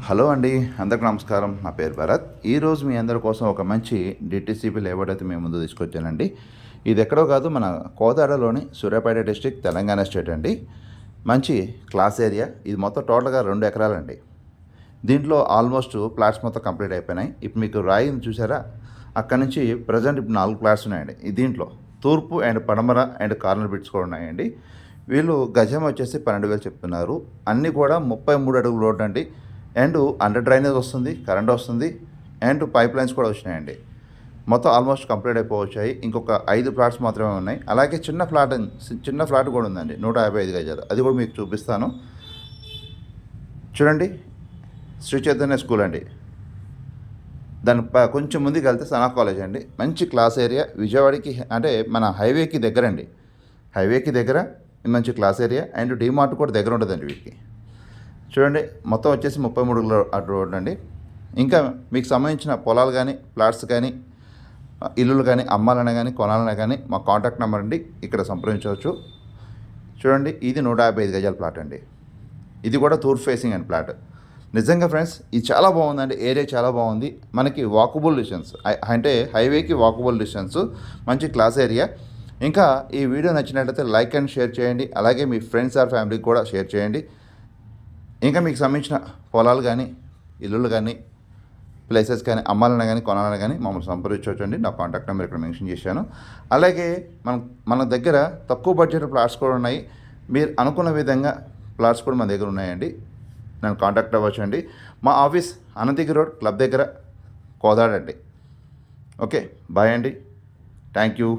Hello అండి, అందరికి నమస్కారం. నా పేరు భరత్. ఈరోజు మీ అందరి కోసం ఒక మంచి డిటీసీపీ లేఅవుట్ అయితే మేము ముందు తీసుకొచ్చానండి. ఇది ఎక్కడో కాదు, మన కోదాడలోని సూర్యాపేట డిస్ట్రిక్ట్, తెలంగాణ స్టేట్ అండి. మంచి క్లాస్ ఏరియా. ఇది మొత్తం టోటల్గా 2 ఎకరాలండి. దీంట్లో ఆల్మోస్ట్ ప్లాట్స్ మొత్తం కంప్లీట్ అయిపోయినాయి. ఇప్పుడు మీకు రాయిని చూసారా, అక్కడ నుంచి ప్రజెంట్ ఇప్పుడు 4 ప్లాట్స్ ఉన్నాయండి. దీంట్లో తూర్పు అండ్ పడమర అండ్ కార్నర్ బిట్స్ కూడా ఉన్నాయండి. వీళ్ళు గజం వచ్చేసి 12,000 చెప్తున్నారు. అన్నీ కూడా 33 అడుగుల రోడ్ అండి. అండ్ అండర్ డ్రైనేజ్ వస్తుంది, కరెంట్ వస్తుంది, అండ్ పైప్ లైన్స్ కూడా వచ్చినాయండి. మొత్తం ఆల్మోస్ట్ కంప్లీట్ అయిపోవచ్చాయి. ఇంకొక 5 ప్లాట్స్ మాత్రమే ఉన్నాయి. అలాగే చిన్న ఫ్లాట్ కూడా ఉందండి, 155 గజాలు. అది కూడా మీకు చూపిస్తాను. చూడండి, శ్రీ చైతన్య స్కూల్ అండి. దాని కొంచెం ముందుకు వెళ్తే సనా కాలేజ్ అండి. మంచి క్లాస్ ఏరియా. విజయవాడకి అంటే మన హైవేకి దగ్గర అండి. హైవేకి దగ్గర మంచి క్లాస్ ఏరియా. అండ్ డీమార్ట్ కూడా దగ్గర ఉంటుందండి వీటికి. చూడండి, మొత్తం వచ్చేసి 33 అటు రోడ్ అండి. ఇంకా మీకు సంబంధించిన పొలాలు కానీ, ప్లాట్స్ కానీ, ఇల్లులు కానీ, అమ్మాలన్నా కానీ, కొనాలన్నా కానీ మా కాంటాక్ట్ నెంబర్ అండి, ఇక్కడ సంప్రదించవచ్చు. చూడండి, ఇది 155 గజాల ప్లాట్ అండి. ఇది కూడా తూర్పు ఫేసింగ్ అండ్ ప్లాట్. నిజంగా ఫ్రెండ్స్, ఇది చాలా బాగుందండి. ఏరియా చాలా బాగుంది. మనకి వాకబుల్ డిస్టెన్స్, అంటే హైవేకి వాకబుల్ డిస్టెన్స్. మంచి క్లాస్ ఏరియా. ఇంకా ఈ వీడియో నచ్చినట్లయితే లైక్ అండ్ షేర్ చేయండి. అలాగే మీ ఫ్రెండ్స్ ఆర్ ఫ్యామిలీకి కూడా షేర్ చేయండి. ఇంకా మీకు సంబంధించిన పొలాలు కానీ, ఇల్లులు కానీ, ప్లేసెస్ కానీ, అమ్మాలన్నా కానీ, కొనాలన్నా కానీ మమ్మల్ని సంప్రదించవచ్చు అండి. నా కాంటాక్ట్ నెంబర్ ఇక్కడ మెన్షన్ చేశాను. అలాగే మన దగ్గర తక్కువ బడ్జెట్ ప్లాట్స్ కూడా ఉన్నాయి. మీరు అనుకున్న విధంగా ప్లాట్స్ కూడా మన దగ్గర ఉన్నాయండి. నన్ను కాంటాక్ట్ అవ్వచ్చు అండి. మా ఆఫీస్ అనంతగిరి రోడ్, క్లబ్ దగ్గర, కోదాడ అండి. ఓకే, బాయ్ అండి. Thank you.